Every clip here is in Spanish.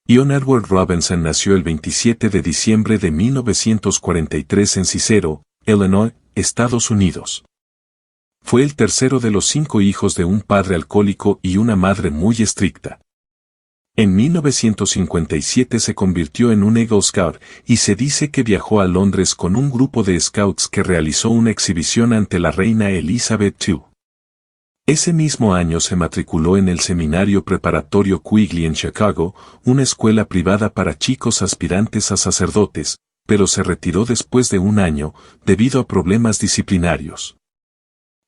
Ian Edward Robinson nació el 27 de diciembre de 1943 en Cicero, Illinois, Estados Unidos. Fue el tercero de los 5 hijos de un padre alcohólico y una madre muy estricta. En 1957 se convirtió en un Eagle Scout y se dice que viajó a Londres con un grupo de scouts que realizó una exhibición ante la reina Elizabeth II. Ese mismo año se matriculó en el Seminario Preparatorio Quigley en Chicago, una escuela privada para chicos aspirantes a sacerdotes, pero se retiró después de un año, debido a problemas disciplinarios.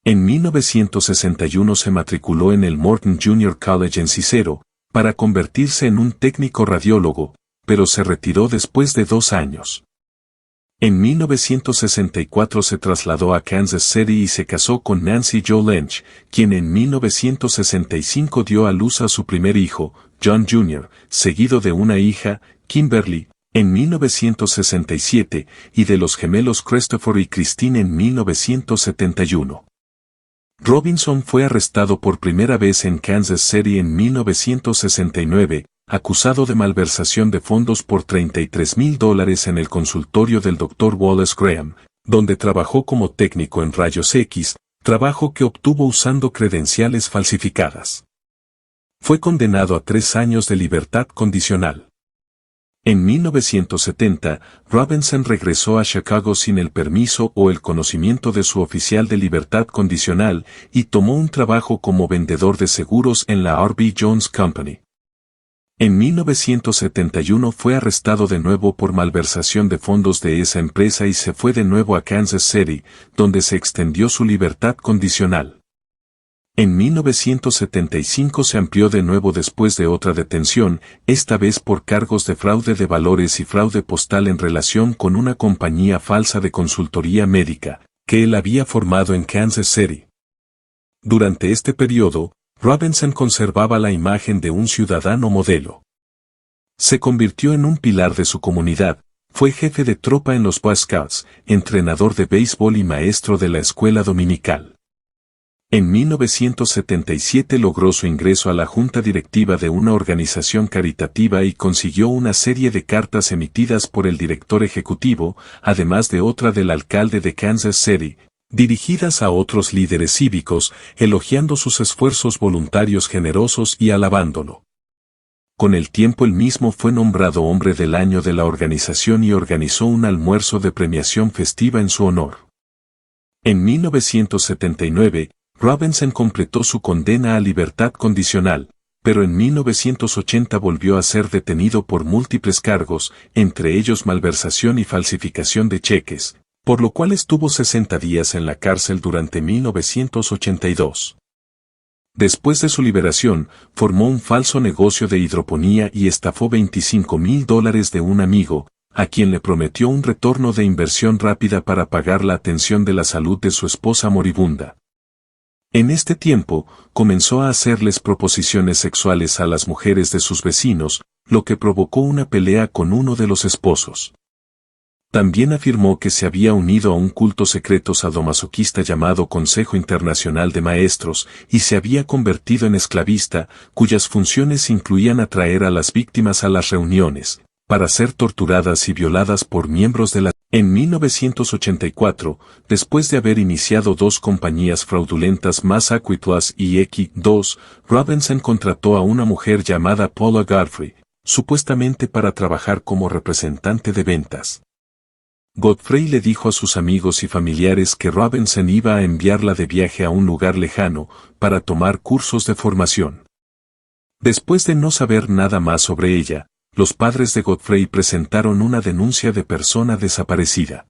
En 1961 se matriculó en el Morton Junior College en Cicero, para convertirse en un técnico radiólogo, pero se retiró después de 2 años. En 1964 se trasladó a Kansas City y se casó con Nancy Jo Lynch, quien en 1965 dio a luz a su primer hijo, John Jr., seguido de una hija, Kimberly, en 1967, y de los gemelos Christopher y Christine en 1971. Robinson fue arrestado por primera vez en Kansas City en 1969, acusado de malversación de fondos por $33,000 en el consultorio del Dr. Wallace Graham, donde trabajó como técnico en rayos X, trabajo que obtuvo usando credenciales falsificadas. Fue condenado a 3 años de libertad condicional. En 1970, Robinson regresó a Chicago sin el permiso o el conocimiento de su oficial de libertad condicional y tomó un trabajo como vendedor de seguros en la R.B. Jones Company. En 1971 fue arrestado de nuevo por malversación de fondos de esa empresa y se fue de nuevo a Kansas City, donde se extendió su libertad condicional. En 1975 se amplió de nuevo después de otra detención, esta vez por cargos de fraude de valores y fraude postal en relación con una compañía falsa de consultoría médica, que él había formado en Kansas City. Durante este periodo, Robinson conservaba la imagen de un ciudadano modelo. Se convirtió en un pilar de su comunidad, fue jefe de tropa en los Boy Scouts, entrenador de béisbol y maestro de la escuela dominical. En 1977 logró su ingreso a la junta directiva de una organización caritativa y consiguió una serie de cartas emitidas por el director ejecutivo, además de otra del alcalde de Kansas City, dirigidas a otros líderes cívicos, elogiando sus esfuerzos voluntarios generosos y alabándolo. Con el tiempo él mismo fue nombrado Hombre del Año de la organización y organizó un almuerzo de premiación festiva en su honor. En 1979, Robinson completó su condena a libertad condicional, pero en 1980 volvió a ser detenido por múltiples cargos, entre ellos malversación y falsificación de cheques, por lo cual estuvo 60 días en la cárcel durante 1982. Después de su liberación, formó un falso negocio de hidroponía y estafó $25,000 de un amigo, a quien le prometió un retorno de inversión rápida para pagar la atención de la salud de su esposa moribunda. En este tiempo, comenzó a hacerles proposiciones sexuales a las mujeres de sus vecinos, lo que provocó una pelea con uno de los esposos. También afirmó que se había unido a un culto secreto sadomasoquista llamado Consejo Internacional de Maestros y se había convertido en esclavista, cuyas funciones incluían atraer a las víctimas a las reuniones, para ser torturadas y violadas por miembros de la... En 1984, después de haber iniciado 2 compañías fraudulentas más Aquiplus y X2, Robinson contrató a una mujer llamada Paula Godfrey, supuestamente para trabajar como representante de ventas. Godfrey le dijo a sus amigos y familiares que Robinson iba a enviarla de viaje a un lugar lejano, para tomar cursos de formación. Después de no saber nada más sobre ella, los padres de Godfrey presentaron una denuncia de persona desaparecida.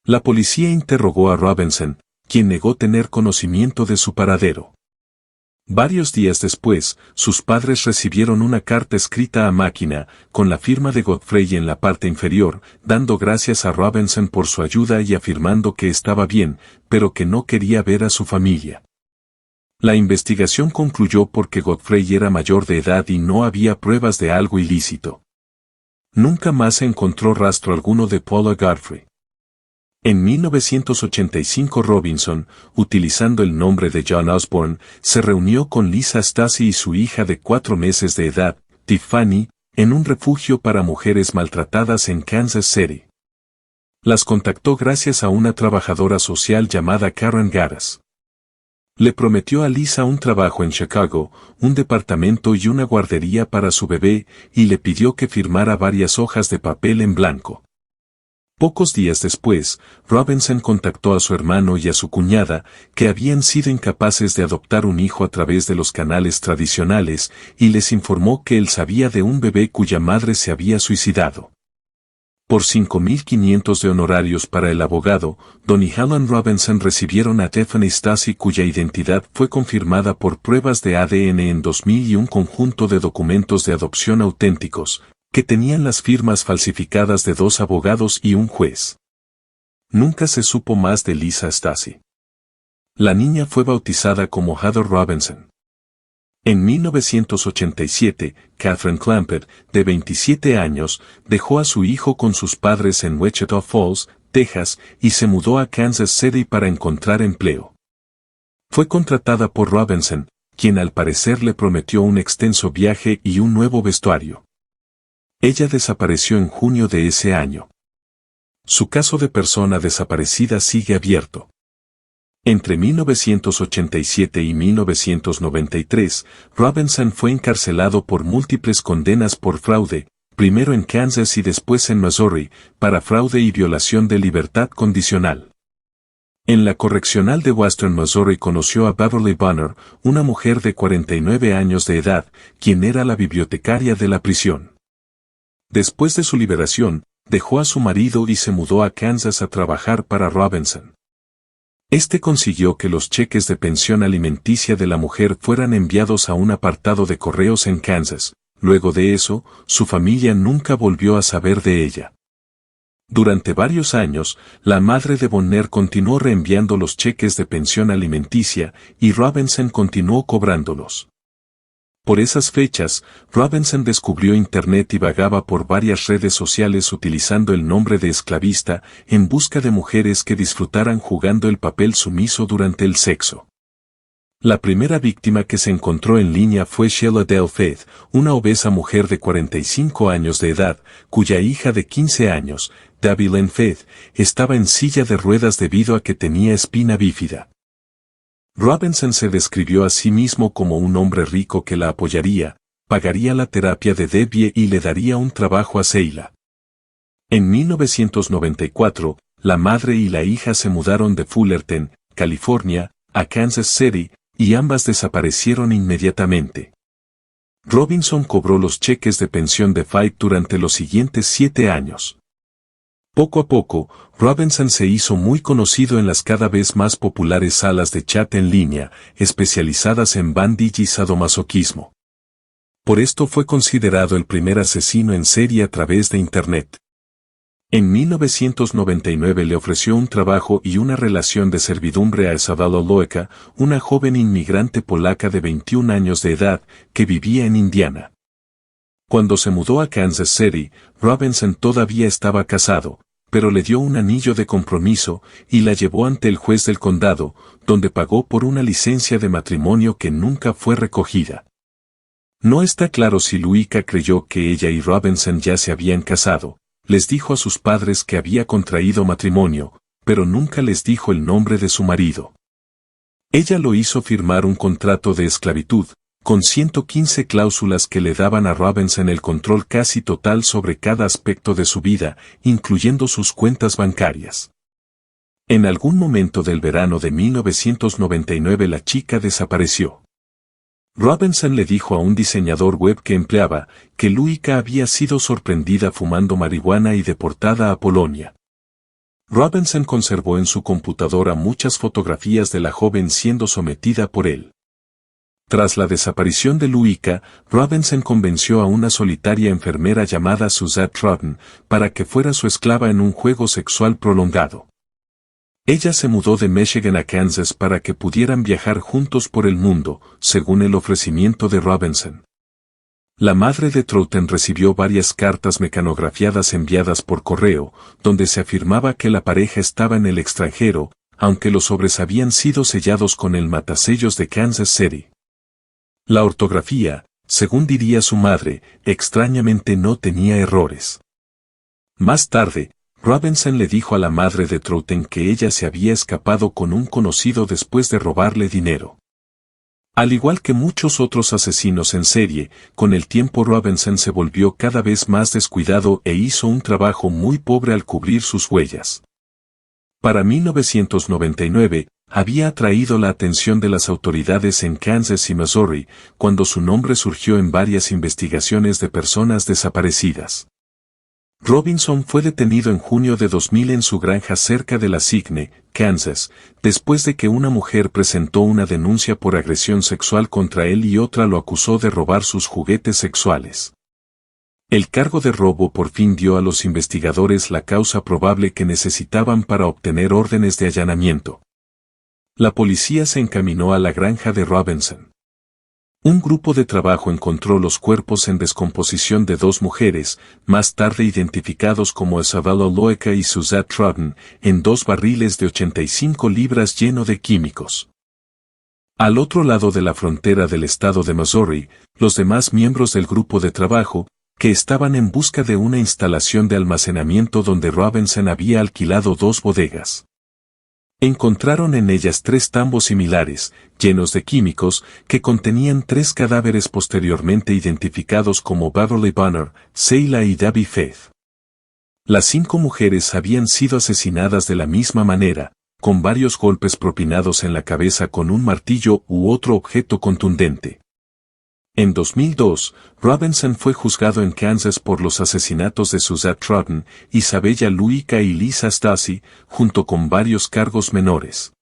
La policía interrogó a Robinson, quien negó tener conocimiento de su paradero. Varios días después, sus padres recibieron una carta escrita a máquina, con la firma de Godfrey en la parte inferior, dando gracias a Robinson por su ayuda y afirmando que estaba bien, pero que no quería ver a su familia. La investigación concluyó porque Godfrey era mayor de edad y no había pruebas de algo ilícito. Nunca más se encontró rastro alguno de Paula Godfrey. En 1985 Robinson, utilizando el nombre de John Osborne, se reunió con Lisa Stasi y su hija de 4 meses de edad, Tiffany, en un refugio para mujeres maltratadas en Kansas City. Las contactó gracias a una trabajadora social llamada Karen Garas. Le prometió a Lisa un trabajo en Chicago, un departamento y una guardería para su bebé, y le pidió que firmara varias hojas de papel en blanco. Pocos días después, Robinson contactó a su hermano y a su cuñada, que habían sido incapaces de adoptar un hijo a través de los canales tradicionales, y les informó que él sabía de un bebé cuya madre se había suicidado. Por $5,500 de honorarios para el abogado, Don y Helen Robinson recibieron a Tiffany Stasi, cuya identidad fue confirmada por pruebas de ADN en 2000, y un conjunto de documentos de adopción auténticos, que tenían las firmas falsificadas de 2 abogados y un juez. Nunca se supo más de Lisa Stasi. La niña fue bautizada como Heather Robinson. En 1987, Catherine Clampett, de 27 años, dejó a su hijo con sus padres en Wichita Falls, Texas, y se mudó a Kansas City para encontrar empleo. Fue contratada por Robinson, quien al parecer le prometió un extenso viaje y un nuevo vestuario. Ella desapareció en junio de ese año. Su caso de persona desaparecida sigue abierto. Entre 1987 y 1993, Robinson fue encarcelado por múltiples condenas por fraude, primero en Kansas y después en Missouri, para fraude y violación de libertad condicional. En la correccional de Western Missouri conoció a Beverly Bonner, una mujer de 49 años de edad, quien era la bibliotecaria de la prisión. Después de su liberación, dejó a su marido y se mudó a Kansas a trabajar para Robinson. Este consiguió que los cheques de pensión alimenticia de la mujer fueran enviados a un apartado de correos en Kansas. Luego de eso, su familia nunca volvió a saber de ella. Durante varios años, la madre de Bonner continuó reenviando los cheques de pensión alimenticia, y Robinson continuó cobrándolos. Por esas fechas, Robinson descubrió Internet y vagaba por varias redes sociales utilizando el nombre de esclavista, en busca de mujeres que disfrutaran jugando el papel sumiso durante el sexo. La primera víctima que se encontró en línea fue Sheila Dale Faith, una obesa mujer de 45 años de edad, cuya hija de 15 años, Debbie Lynn Faith, estaba en silla de ruedas debido a que tenía espina bífida. Robinson se describió a sí mismo como un hombre rico que la apoyaría, pagaría la terapia de Debbie y le daría un trabajo a Sheila. En 1994, la madre y la hija se mudaron de Fullerton, California, a Kansas City, y ambas desaparecieron inmediatamente. Robinson cobró los cheques de pensión de Faith durante los siguientes 7 años. Poco a poco, Robinson se hizo muy conocido en las cada vez más populares salas de chat en línea, especializadas en bondage y sadomasoquismo. Por esto fue considerado el primer asesino en serie a través de Internet. En 1999 le ofreció un trabajo y una relación de servidumbre a Isabella Loeka, una joven inmigrante polaca de 21 años de edad, que vivía en Indiana. Cuando se mudó a Kansas City, Robinson todavía estaba casado, pero le dio un anillo de compromiso y la llevó ante el juez del condado, donde pagó por una licencia de matrimonio que nunca fue recogida. No está claro si Loeka creyó que ella y Robinson ya se habían casado. Les dijo a sus padres que había contraído matrimonio, pero nunca les dijo el nombre de su marido. Ella lo hizo firmar un contrato de esclavitud, con 115 cláusulas que le daban a Robinson el control casi total sobre cada aspecto de su vida, incluyendo sus cuentas bancarias. En algún momento del verano de 1999 la chica desapareció. Robinson le dijo a un diseñador web que empleaba, que Loeka había sido sorprendida fumando marihuana y deportada a Polonia. Robinson conservó en su computadora muchas fotografías de la joven siendo sometida por él. Tras la desaparición de Loeka, Robinson convenció a una solitaria enfermera llamada Suzette Rodden para que fuera su esclava en un juego sexual prolongado. Ella se mudó de Michigan a Kansas para que pudieran viajar juntos por el mundo, según el ofrecimiento de Robinson. La madre de Troughton recibió varias cartas mecanografiadas enviadas por correo, donde se afirmaba que la pareja estaba en el extranjero, aunque los sobres habían sido sellados con el matasellos de Kansas City. La ortografía, Según diría su madre, extrañamente no tenía errores. Más tarde, Robinson le dijo a la madre de Troughton que ella se había escapado con un conocido después de robarle dinero. Al igual que muchos otros asesinos en serie, con el tiempo Robinson se volvió cada vez más descuidado e hizo un trabajo muy pobre al cubrir sus huellas. Para 1999, había atraído la atención de las autoridades en Kansas y Missouri, cuando su nombre surgió en varias investigaciones de personas desaparecidas. Robinson fue detenido en junio de 2000 en su granja cerca de La Signe, Kansas, después de que una mujer presentó una denuncia por agresión sexual contra él y otra lo acusó de robar sus juguetes sexuales. El cargo de robo por fin dio a los investigadores la causa probable que necesitaban para obtener órdenes de allanamiento. La policía se encaminó a la granja de Robinson. Un grupo de trabajo encontró los cuerpos en descomposición de dos mujeres, más tarde identificados como Isabella Loeca y Suzette Troughton, en dos barriles de 85 libras lleno de químicos. Al otro lado de la frontera del estado de Missouri, los demás miembros del grupo de trabajo, que estaban en busca de una instalación de almacenamiento donde Robinson había alquilado dos bodegas. Encontraron en ellas 3 tambos similares, llenos de químicos, que contenían 3 cadáveres posteriormente identificados como Beverly Bonner, Seila y Debbie Faith. Las 5 mujeres habían sido asesinadas de la misma manera, con varios golpes propinados en la cabeza con un martillo u otro objeto contundente. En 2002, Robinson fue juzgado en Kansas por los asesinatos de Suzette Troughton, Isabella Loeca y Lisa Stasi, junto con varios cargos menores.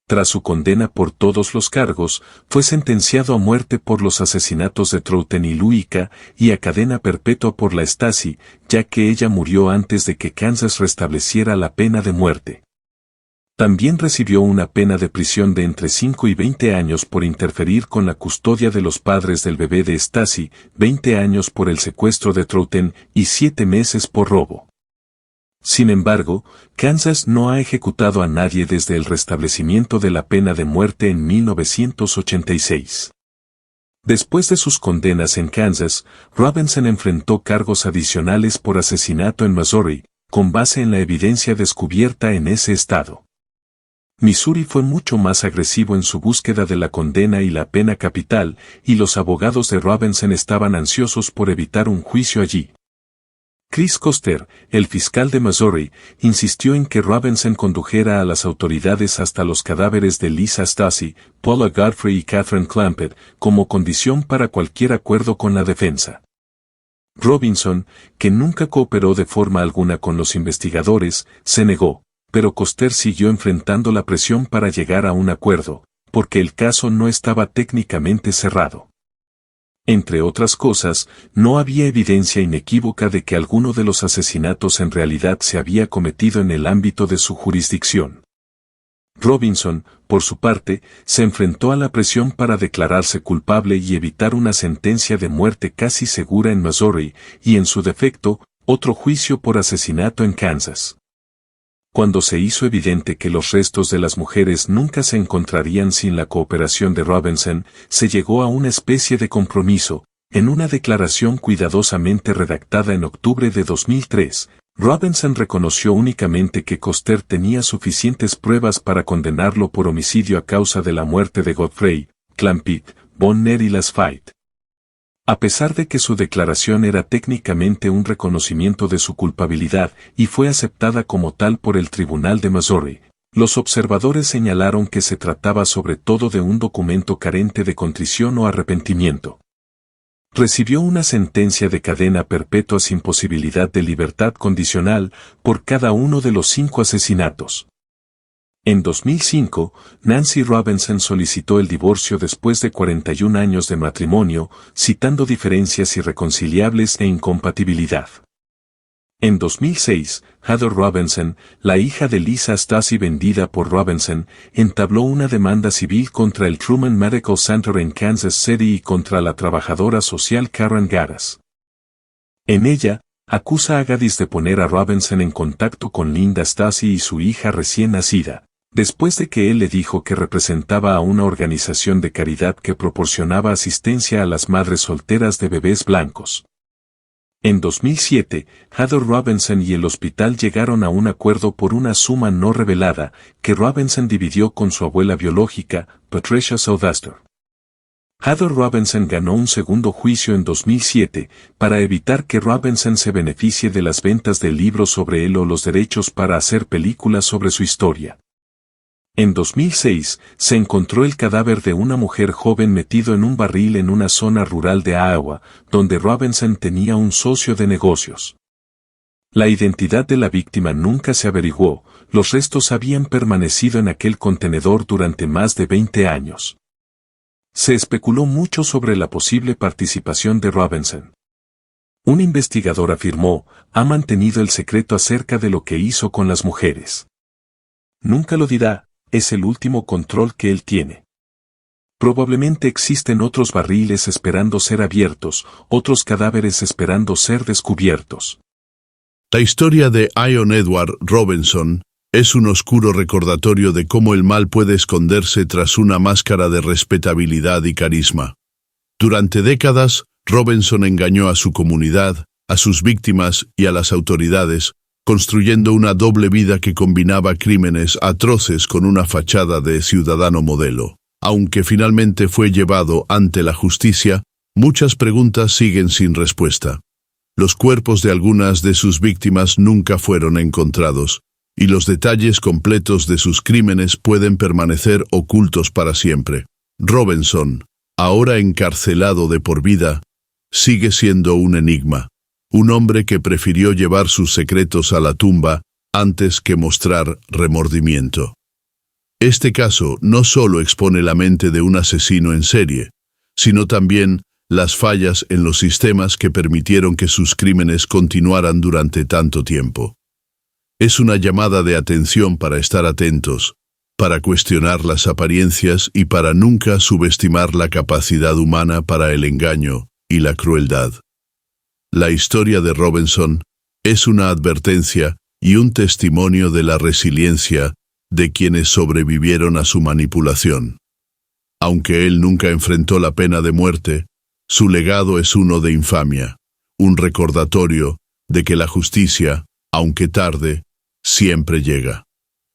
Tras su condena por todos los cargos, fue sentenciado a muerte por los asesinatos de Troughton y Loeca y a cadena perpetua por la Stasi, ya que ella murió antes de que Kansas restableciera la pena de muerte. También recibió una pena de prisión de entre 5 y 20 años por interferir con la custodia de los padres del bebé de Stasi, 20 años por el secuestro de Troughton y 7 meses por robo. Sin embargo, Kansas no ha ejecutado a nadie desde el restablecimiento de la pena de muerte en 1986. Después de sus condenas en Kansas, Robinson enfrentó cargos adicionales por asesinato en Missouri, con base en la evidencia descubierta en ese estado. Missouri fue mucho más agresivo en su búsqueda de la condena y la pena capital, y los abogados de Robinson estaban ansiosos por evitar un juicio allí. Chris Koster, el fiscal de Missouri, insistió en que Robinson condujera a las autoridades hasta los cadáveres de Lisa Stasi, Paula Godfrey y Catherine Clampett, como condición para cualquier acuerdo con la defensa. Robinson, que nunca cooperó de forma alguna con los investigadores, se negó, pero Koster siguió enfrentando la presión para llegar a un acuerdo, porque el caso no estaba técnicamente cerrado. Entre otras cosas, no había evidencia inequívoca de que alguno de los asesinatos en realidad se había cometido en el ámbito de su jurisdicción. Robinson, por su parte, se enfrentó a la presión para declararse culpable y evitar una sentencia de muerte casi segura en Missouri, y en su defecto, otro juicio por asesinato en Kansas. Cuando se hizo evidente que los restos de las mujeres nunca se encontrarían sin la cooperación de Robinson, se llegó a una especie de compromiso. En una declaración cuidadosamente redactada en octubre de 2003, Robinson reconoció únicamente que Koster tenía suficientes pruebas para condenarlo por homicidio a causa de la muerte de Godfrey, Clampett, Bonner y Las Faith. A pesar de que su declaración era técnicamente un reconocimiento de su culpabilidad y fue aceptada como tal por el Tribunal de Missouri, los observadores señalaron que se trataba sobre todo de un documento carente de contrición o arrepentimiento. Recibió una sentencia de cadena perpetua sin posibilidad de libertad condicional por cada uno de los 5 asesinatos. En 2005, Nancy Robinson solicitó el divorcio después de 41 años de matrimonio, citando diferencias irreconciliables e incompatibilidad. En 2006, Heather Robinson, la hija de Lisa Stasi vendida por Robinson, entabló una demanda civil contra el Truman Medical Center en Kansas City y contra la trabajadora social Karen Garas. En ella, acusa a Gaddis de poner a Robinson en contacto con Linda Stasi y su hija recién nacida, Después de que él le dijo que representaba a una organización de caridad que proporcionaba asistencia a las madres solteras de bebés blancos. En 2007, Heather Robinson y el hospital llegaron a un acuerdo por una suma no revelada, que Robinson dividió con su abuela biológica, Patricia Sylvester. Heather Robinson ganó un segundo juicio en 2007, para evitar que Robinson se beneficie de las ventas del libro sobre él o los derechos para hacer películas sobre su historia. En 2006, se encontró el cadáver de una mujer joven metido en un barril en una zona rural de Iowa, donde Robinson tenía un socio de negocios. La identidad de la víctima nunca se averiguó, los restos habían permanecido en aquel contenedor durante más de 20 años. Se especuló mucho sobre la posible participación de Robinson. Un investigador afirmó, ha mantenido el secreto acerca de lo que hizo con las mujeres. Nunca lo dirá. Es el último control que él tiene. Probablemente existen otros barriles esperando ser abiertos, otros cadáveres esperando ser descubiertos. La historia de Ion Edward Robinson es un oscuro recordatorio de cómo el mal puede esconderse tras una máscara de respetabilidad y carisma. Durante décadas, Robinson engañó a su comunidad, a sus víctimas y a las autoridades, construyendo una doble vida que combinaba crímenes atroces con una fachada de ciudadano modelo. Aunque finalmente fue llevado ante la justicia, muchas preguntas siguen sin respuesta. Los cuerpos de algunas de sus víctimas nunca fueron encontrados, y los detalles completos de sus crímenes pueden permanecer ocultos para siempre. Robinson, ahora encarcelado de por vida, sigue siendo un enigma. Un hombre que prefirió llevar sus secretos a la tumba antes que mostrar remordimiento. Este caso no solo expone la mente de un asesino en serie, sino también las fallas en los sistemas que permitieron que sus crímenes continuaran durante tanto tiempo. Es una llamada de atención para estar atentos, para cuestionar las apariencias y para nunca subestimar la capacidad humana para el engaño y la crueldad. La historia de Robinson es una advertencia y un testimonio de la resiliencia de quienes sobrevivieron a su manipulación. Aunque él nunca enfrentó la pena de muerte, su legado es uno de infamia, un recordatorio de que la justicia, aunque tarde, siempre llega.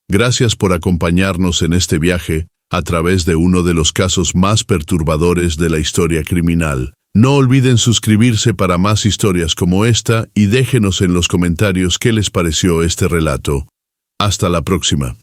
Gracias por acompañarnos en este viaje a través de uno de los casos más perturbadores de la historia criminal. No olviden suscribirse para más historias como esta y déjenos en los comentarios qué les pareció este relato. Hasta la próxima.